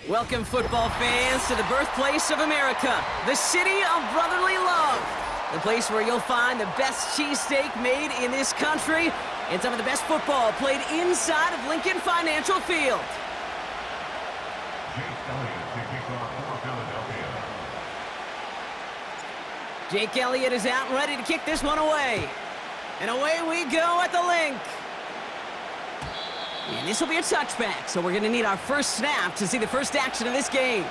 Welcome, football fans, to the birthplace of America, the city of brotherly love. The place where you'll find the best cheesesteak made in this country and some of the best football played inside of Lincoln Financial Field. Jake Elliott is out and ready to kick this one away. And away we go at the link. And this will be a touchback, so we're going to need our first snap to see the first action of this game.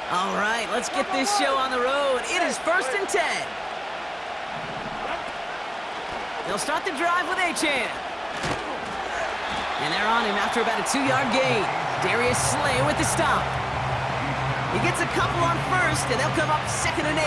All right, let's get this show on the road. It is 1st and 10. They'll start the drive with Achane. And they're on him after about a 2-yard gain. Darius Slay with the stop. He gets a couple on first, and they'll come up 2nd and 8.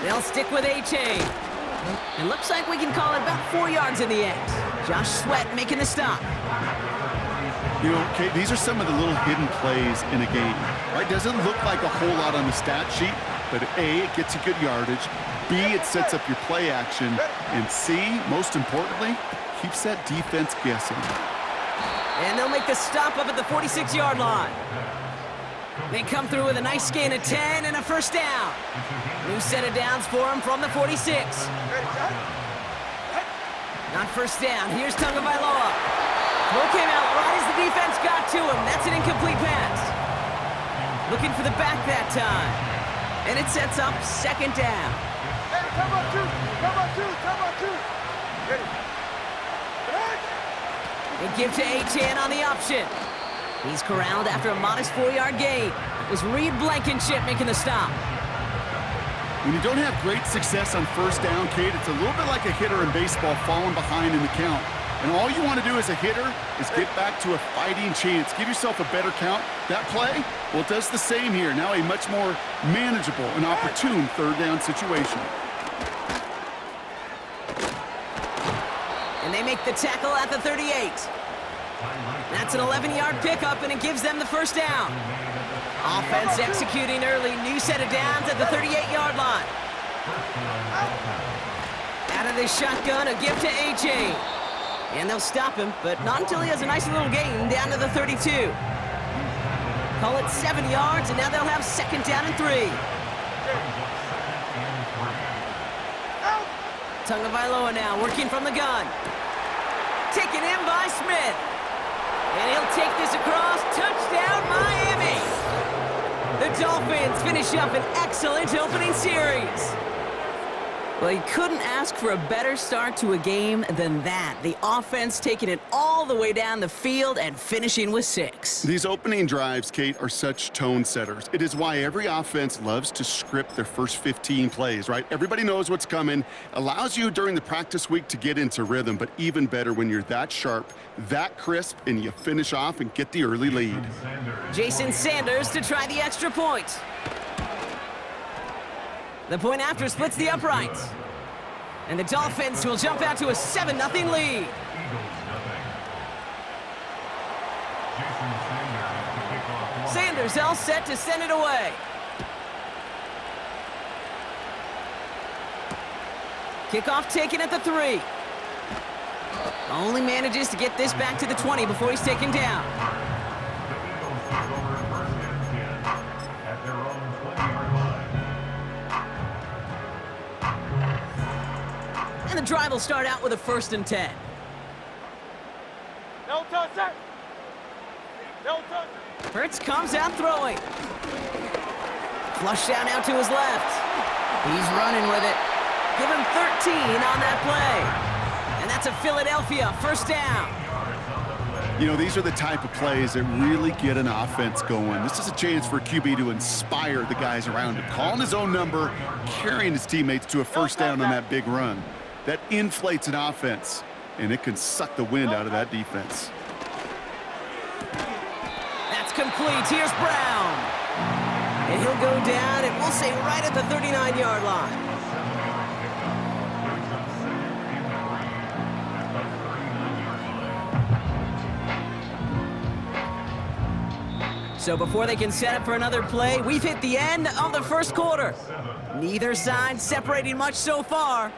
They'll stick with Achane. It looks like we can call it about 4 yards in the end. Josh Sweat making the stop. You know, Kate, these are some of the little hidden plays in a game. Right? Doesn't look like a whole lot on the stat sheet, but A, it gets you good yardage. B, it sets up your play action. And C, most importantly, keeps that defense guessing. And they'll make the stop up at the 46-yard line. They come through with a nice gain of 10 and a first down. New set of downs for him from the 46. Not first down. Here's Tagovailoa. Throw came out right as the defense got to him. That's an incomplete pass. Looking for the back that time. And it sets up 2nd down. Hey, come on, two. They give to Achane on the option. He's corralled after a modest 4-yard gain. It was Reed Blankenship making the stop. When you don't have great success on first down, Kate, it's a little bit like a hitter in baseball falling behind in the count. And all you want to do as a hitter is get back to a fighting chance. Give yourself a better count. That play, well, it does the same here. Now a much more manageable and opportune 3rd down situation. And they make the tackle at the 38. That's an 11-yard pickup, and it gives them the first down. Offense executing early. New set of downs at the 38-yard line. Out of the shotgun, a give to Achane. And they'll stop him, but not until he has a nice little gain down to the 32. Call it 7 yards, and now they'll have 2nd down and 3. Tagovailoa now working from the gun. Taken in by Smith. And he'll take this across. Touchdown, Miami! The Dolphins finish up an excellent opening series. Well, you couldn't ask for a better start to a game than that. The offense taking it all the way down the field and finishing with 6. These opening drives, Kate, are such tone setters. It is why every offense loves to script their first 15 plays, right? Everybody knows what's coming. Allows you during the practice week to get into rhythm, but even better when you're that sharp, that crisp, and you finish off and get the early lead. Jason Sanders to try the extra point. The point after splits the uprights. And the Dolphins will jump out to a 7-0 lead. Sanders all set to send it away. Kickoff taken at the 3. Only manages to get this back to the 20 before he's taken down. And the drive will start out with a 1st and 10. No touch it. Hurts comes out throwing. Flush down out to his left. He's running with it. Give him 13 on that play. And that's a Philadelphia 1st down. You know, these are the type of plays that really get an offense going. This is a chance for QB to inspire the guys around him. Calling his own number, carrying his teammates to a 1st down on that big run. That inflates an offense, and it can suck the wind out of that defense. That's complete. Here's Brown. And he'll go down, and we'll say right at the 39-yard line. So before they can set up for another play, we've hit the end of the first quarter. Neither side separating much so far.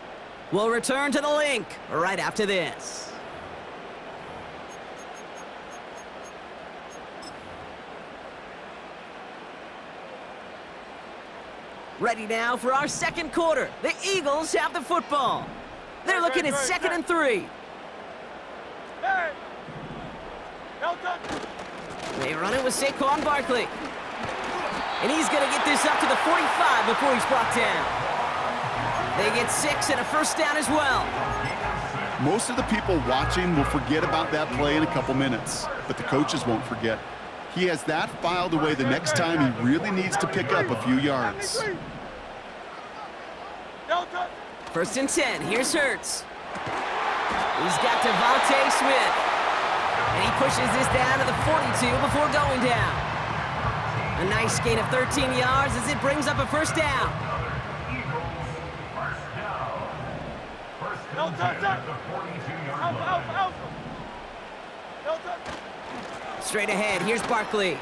We'll return to the link right after this. Ready now for our second quarter. The Eagles have the football. They're looking at 2nd and 3. Hey! Well done. They run it with Saquon Barkley. And he's going to get this up to the 45 before he's brought down. They get 6 and a first down as well. Most of the people watching will forget about that play in a couple minutes, but the coaches won't forget. He has that filed away the next time he really needs to pick up a few yards. Well done. 1st and 10. Here's Hurts. He's got Devontae Smith. And he pushes this down to the 42 before going down. A nice gain of 13 yards as it brings up a first down. Well done, son. Alpha. Well done. Straight ahead, here's Barkley.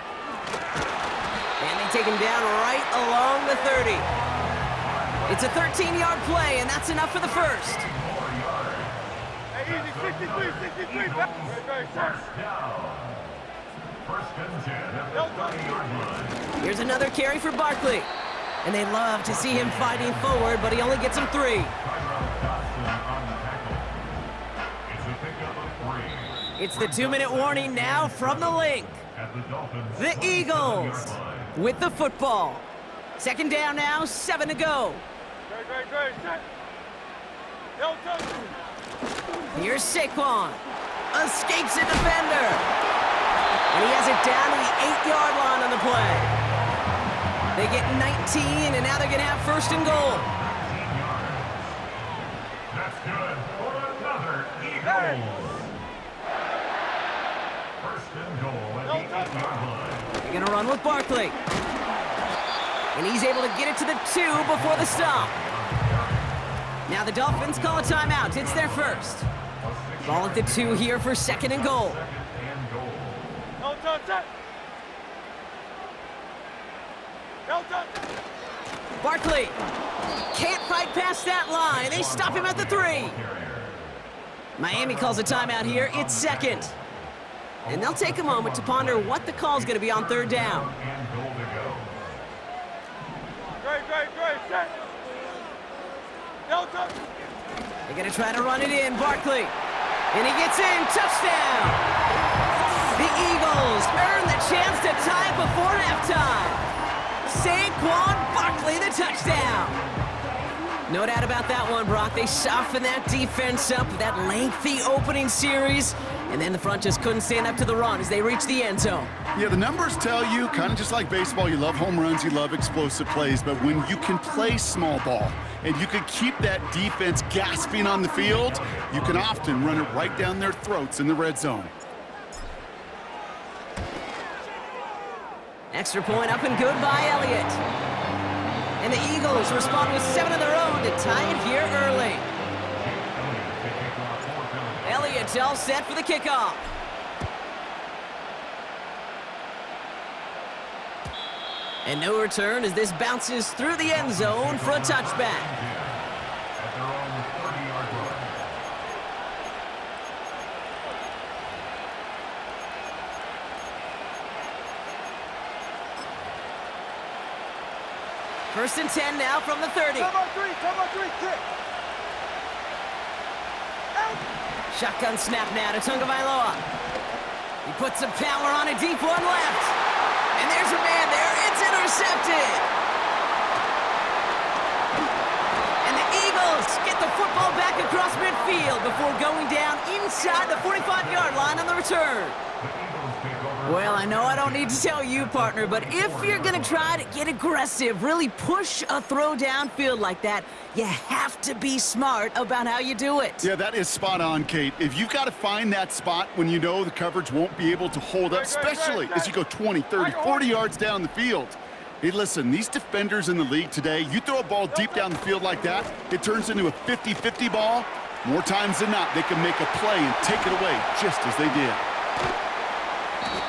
And they take him down right along the 30. It's a 13-yard play, and that's enough for the first. Hey, easy, 63. Very set. Well done. Here's another carry for Barkley. And they love to see him fighting forward, but he only gets him 3. It's the 2-minute warning now from the link. The Eagles with the football. 2nd down now, 7 to go. Very set. Well done. Here's Saquon. Escapes a defender. And he has it down to the 8-yard line on the play. They get 19, and now they're going to have 1st and goal. That's good for another Eagles. 1st and goal at the 8-yard line. They're going to run with Barkley. And he's able to get it to the 2 before the stop. Now the Dolphins call a timeout. It's their first. Ball at the 2 here for 2nd and goal. Well done, set. Well done. Barkley can't fight past that line. They stop him at the 3. Miami calls a timeout here. It's 2nd. And they'll take a moment to ponder what the call is going to be on 3rd down. Great, set. Well done. They're going to try to run it in. Barkley. And he gets in. Touchdown. The Eagles earn the chance to tie before halftime. Saquon Barkley, the touchdown. No doubt about that one, Brock. They softened that defense up with that lengthy opening series, and then the front just couldn't stand up to the run as they reached the end zone. Yeah, the numbers tell you, kind of just like baseball, you love home runs, you love explosive plays, but when you can play small ball and you can keep that defense gasping on the field, you can often run it right down their throats in the red zone. Extra point up and good by Elliott. And the Eagles respond with 7 of their own to tie it here early. Elliott's all set for the kickoff. And no return as this bounces through the end zone for a touchback. First and 10 now from the 30. Come on, 3, kick. Out. Shotgun snap now to Tagovailoa. He puts some power on a deep one left. And there's a man there. It's intercepted. And the Eagles get the football back across midfield before going down inside the 45-yard line on the return. Well, I know I don't need to tell you, partner, but if you're going to try to get aggressive, really push a throw downfield like that, you have to be smart about how you do it. Yeah, that is spot on, Kate. If you've got to find that spot when you know the coverage won't be able to hold up, especially as you go 20, 30, 40 yards down the field. Hey, listen, these defenders in the league today, you throw a ball deep down the field like that, it turns into a 50-50 ball. More times than not, they can make a play and take it away just as they did.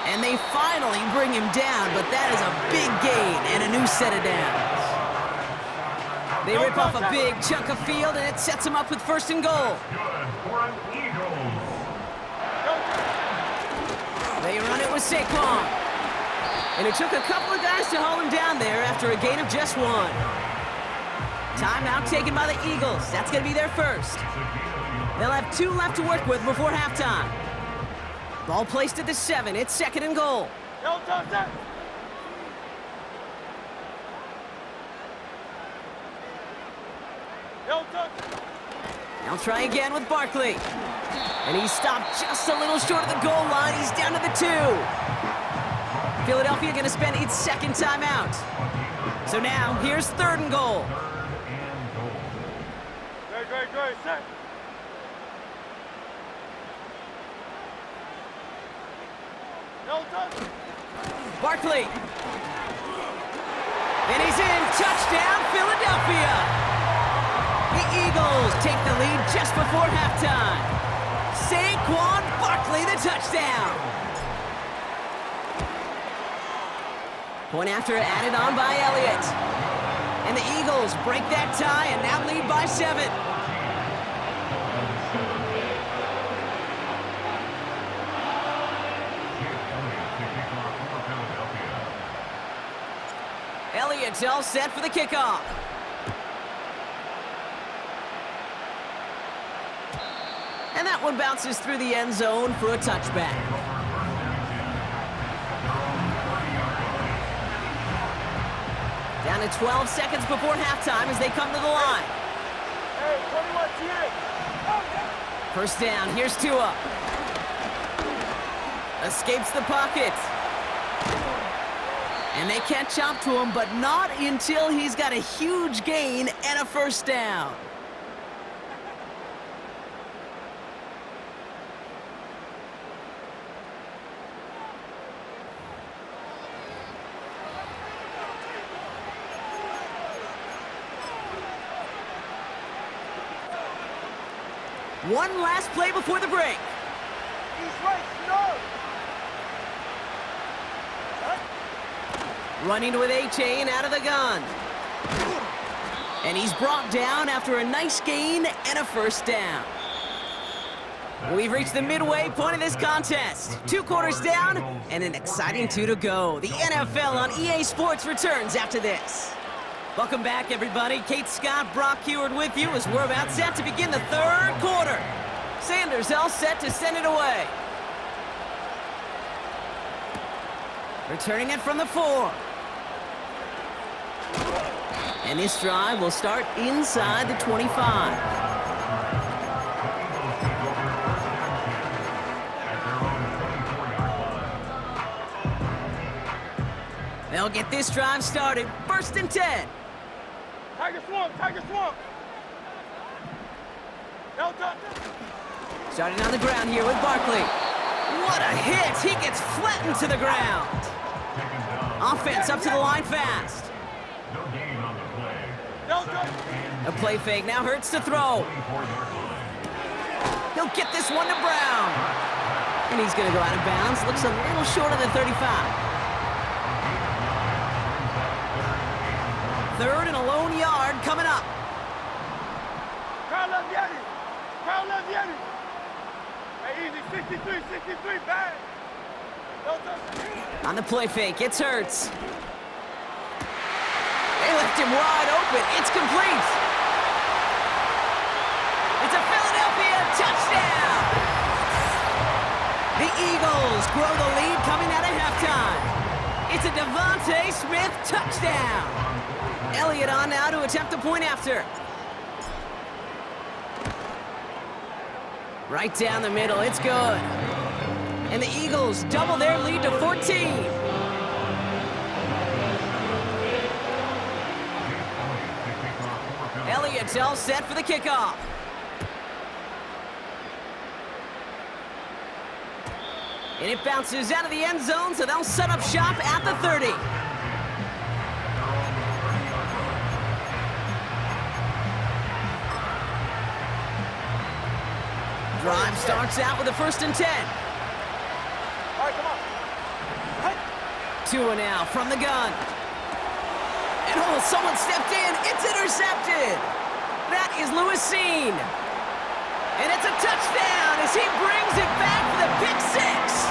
And they finally bring him down, but that is a big gain and a new set of downs. They rip off a big chunk of field, and it sets them up with 1st and goal. Good for an Eagles. They run it with Saquon. And it took a couple of guys to hold him down there after a gain of just 1. Timeout taken by the Eagles. That's going to be their first. They'll have 2 left to work with before halftime. Ball placed at the 7. It's 2nd and goal. No touch that. No touch. They'll try again with Barkley. And he's stopped just a little short of the goal line. He's down to the 2. Philadelphia going to spend its 2nd timeout. So now, here's 3rd and goal. Great, set. No touch. Barkley. And he's in. Touchdown, Philadelphia. The Eagles take the lead just before halftime. Saquon Barkley, the touchdown. Point after added on by Elliott. And the Eagles break that tie and now lead by 7. Elliott's all set for the kickoff. And that one bounces through the end zone for a touchback. Down to 12 seconds before halftime as they come to the line. Hey, 21 TA. 1st down, here's Tua. Escapes the pocket. And they catch up to him, but not until he's got a huge gain and a 1st down. One last play before the break. He's right, no. Running with A-Chain out of the gun. And he's brought down after a nice gain and a 1st down. We've reached the midway point of this contest. 2 quarters down and an exciting 2 to go. The NFL on EA Sports returns after this. Welcome back, everybody. Kate Scott, Brock Heward with you as we're about set to begin the 3rd quarter. Sanders all set to send it away. Returning it from the 4. And this drive will start inside the 25. They'll get this drive started. 1st and 10. Tiger swamp, Tiger swamp. No touch. Starting on the ground here with Barkley. What a hit! He gets flattened to the ground. Offense up to the line fast. No gain on the play. No touch. A play fake now hurts to throw. He'll get this one to Brown. And he's going to go out of bounds. Looks a little short of the 35. 3rd and a lone yard coming up. Crowd left Yeti. Crowd left Yeti. Hey, easy. 63, bang. No touch. On the play fake, it's Hurts. They left him wide open. It's complete. It's a Philadelphia touchdown. The Eagles grow the lead coming out of halftime. It's a Devontae Smith touchdown. Elliott on now to attempt the point after. Right down the middle, it's good. And the Eagles double their lead to 14. Elliott's all set for the kickoff. And it bounces out of the end zone, so they'll set up shop at the 30. Drive starts out with a 1st and 10. All right, come on. Tua now from the gun. And oh, someone stepped in. It's intercepted. That is Lewisine. And it's a touchdown as he brings it back for the pick six.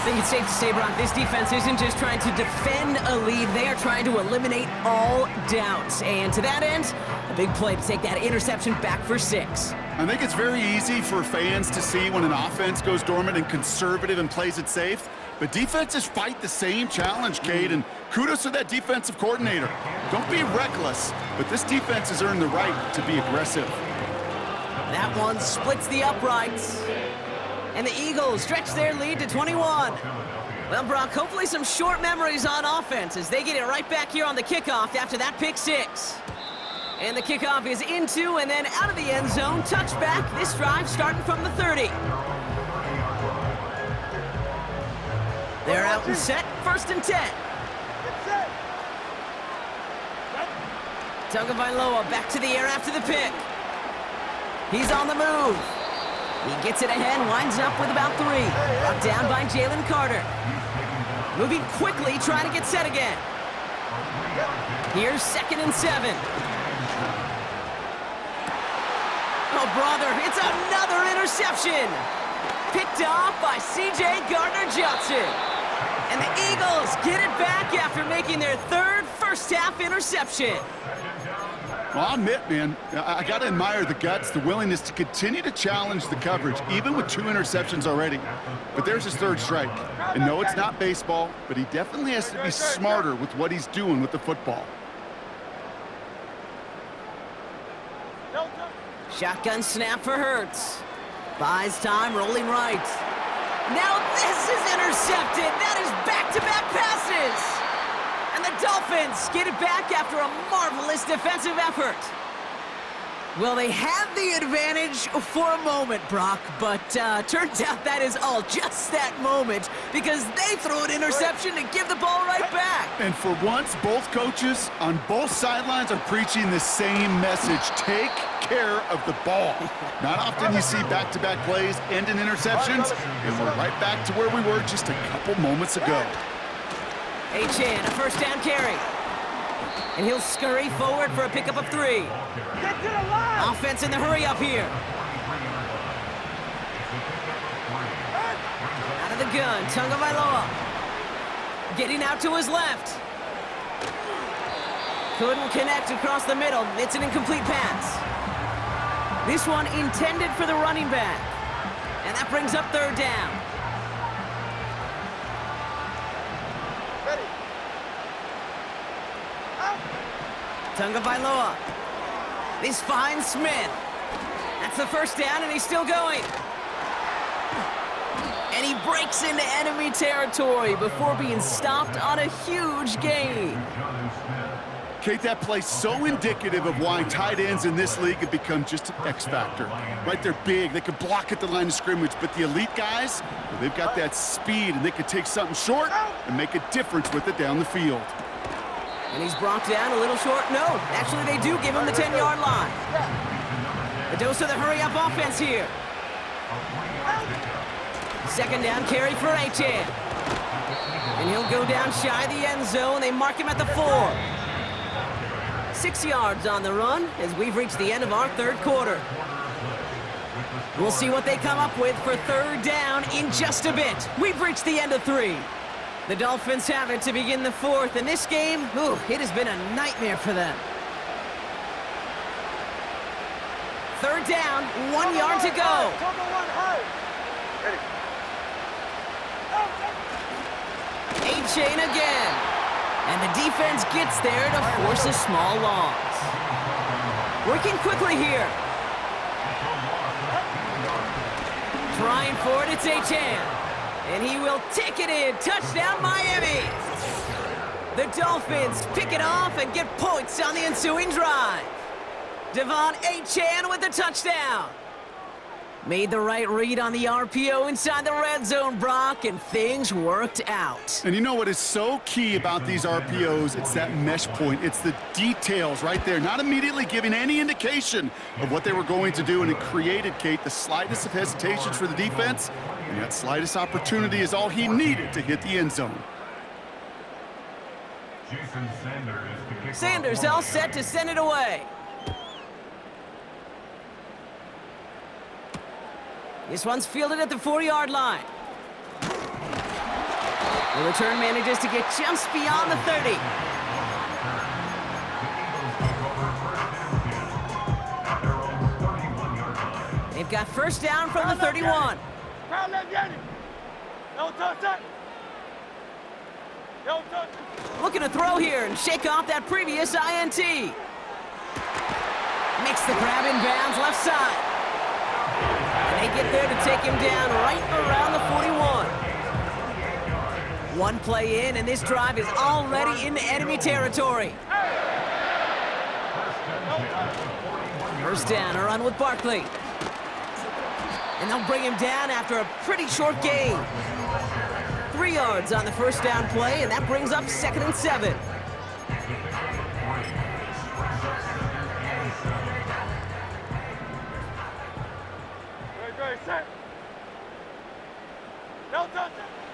I think it's safe to say, Brock, this defense isn't just trying to defend a lead. They are trying to eliminate all doubts. And to that end, a big play to take that interception back for 6. I think it's very easy for fans to see when an offense goes dormant and conservative and plays it safe. But defenses fight the same challenge, Cade, and kudos to that defensive coordinator. Don't be reckless, but this defense has earned the right to be aggressive. That one splits the uprights. And the Eagles stretch their lead to 21. Well, Brock, hopefully some short memories on offense as they get it right back here on the kickoff after that pick 6. And the kickoff is into and then out of the end zone. Touchback. This drive starting from the 30. They're out and set. 1st and 10. Tagovailoa back to the air after the pick. He's on the move. He gets it ahead, winds up with about 3. Brought down by Jalen Carter. Moving quickly, trying to get set again. Here's 2nd and 7. Oh, brother, it's another interception. Picked off by C.J. Gardner-Johnson. And the Eagles get it back after making their 3rd first-half interception. Well, I'll admit, man, I got to admire the guts, the willingness to continue to challenge the coverage, even with 2 interceptions already. But there's his 3rd strike. And no, it's not baseball, but he definitely has to be smarter with what he's doing with the football. Shotgun snap for Hurts. Buys time, rolling right. Now this is intercepted. That is back-to-back passes. And the Dolphins get it back after a marvelous defensive effort. Well, they had the advantage for a moment, Brock, but turns out that is all just that moment because they throw an interception and give the ball right back. And for once, both coaches on both sidelines are preaching the same message. Take care of the ball. Not often you see back-to-back plays end in interceptions, and we're right back to where we were just a couple moments ago. Achane, a 1st down carry. And he'll scurry forward for a pickup of 3. Get to the line! Offense in the hurry up here. Out of the gun, Tagovailoa. Getting out to his left. Couldn't connect across the middle. It's an incomplete pass. This one intended for the running back. And that brings up 3rd down. Tagovailoa. This finds Smith. That's the 1st down, and he's still going. And he breaks into enemy territory before being stopped on a huge gain. Kate, that play's so indicative of why tight ends in this league have become just an X factor. Right, they're big, they can block at the line of scrimmage, but the elite guys, well, they've got that speed, and they can take something short and make a difference with it down the field. And he's brought down a little short. No, actually they do give him the 10-yard line. A dose of the hurry-up offense here. 2nd down carry for Achane. And he'll go down shy of the end zone. They mark him at the 4. 6 yards on the run as we've reached the end of our 3rd quarter. We'll see what they come up with for 3rd down in just a bit. We've reached the end of 3. The Dolphins have it to begin the 4th, and this game, it has been a nightmare for them. 3rd down, 1 yard to go. Achane again. And the defense gets there to force a small loss. Working quickly here. Trying for it, it's Achane. And he will take it in. Touchdown, Miami. The Dolphins pick it off and get points on the ensuing drive. Devon Achane with the touchdown. Made the right read on the RPO inside the red zone, Brock, and things worked out. And you know what is so key about these RPOs? It's that mesh point. It's the details right there, not immediately giving any indication of what they were going to do, and it created, Kate, the slightest of hesitations for the defense, and that slightest opportunity is all he needed to hit the end zone. Sanders all set to send it away. This one's fielded at the 4-yard line. The return manages to get just beyond the 30. They've got first down from the 31. Crowd left Yanni. Don't touch that. Don't touch it. Looking to throw here and shake off that previous INT. Makes the grab in bounds left side. And they get there to take him down right around the 41. One play in, and this drive is already into enemy territory. First down, a run with Barkley. And they'll bring him down after a pretty short gain. 3 yards on the first down play, and that brings up 2nd and 7.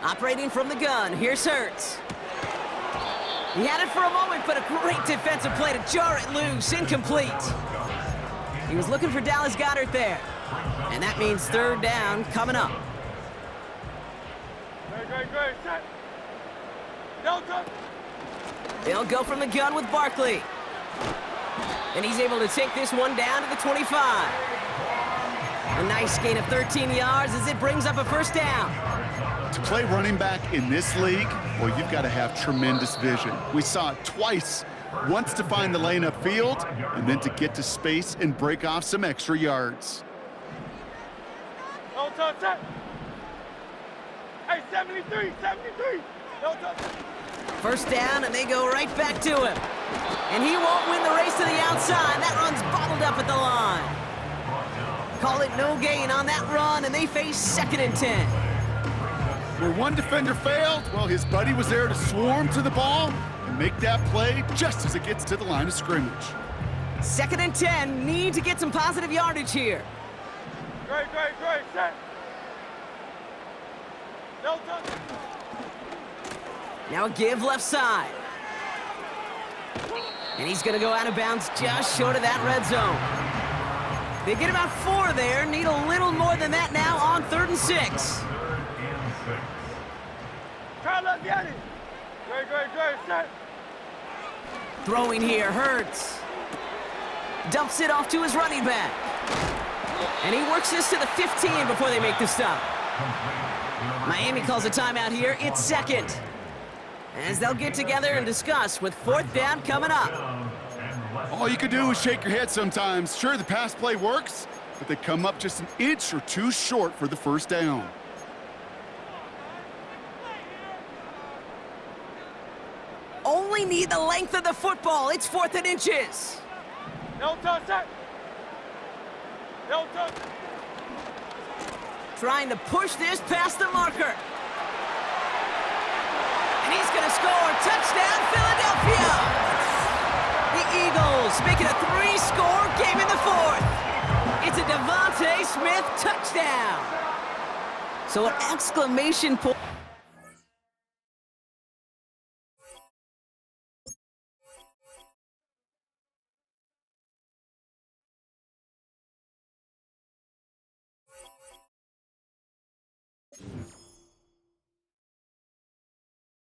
Operating from the gun, here's Hurts. He had it for a moment, but a great defensive play to jar it loose, incomplete. He was looking for Dallas Goedert there, and that means 3rd down coming up. They'll go from the gun with Barkley. And he's able to take this one down to the 25. A nice gain of 13 yards as it brings up a first down. To play running back in this league, well, you've got to have tremendous vision. We saw it twice, once to find the lane upfield, and then to get to space and break off some extra yards. Don't touch that. Hey, 73, 73. Don't touch it. First down, and they go right back to him. And he won't win the race to the outside. That run's bottled up at the line. Call it no gain on that run, and they face 2nd and 10. Where one defender failed, well, his buddy was there to swarm to the ball and make that play just as it gets to the line of scrimmage. 2nd and 10, need to get some positive yardage here. Great, set. No touch. Now a give left side. And he's going to go out of bounds just short of that red zone. They get about 4 there, need a little more than that now on 3rd and 6. Try left Yanni. Great, set. Throwing here, Hurts. Dumps it off to his running back. And he works this to the 15 before they make the stop. Miami calls a timeout here. It's 2nd. As they'll get together and discuss with 4th down coming up. All you can do is shake your head sometimes. Sure, the pass play works, but they come up just an inch or 2 short for the first down. Only need the length of the football. It's 4th and inches. No touch that. No touch. Trying to push this past the marker. And he's going to score. Touchdown, Philadelphia. The Eagles make it a 3-score game in the 4th. It's a Devontae Smith touchdown. So an exclamation point.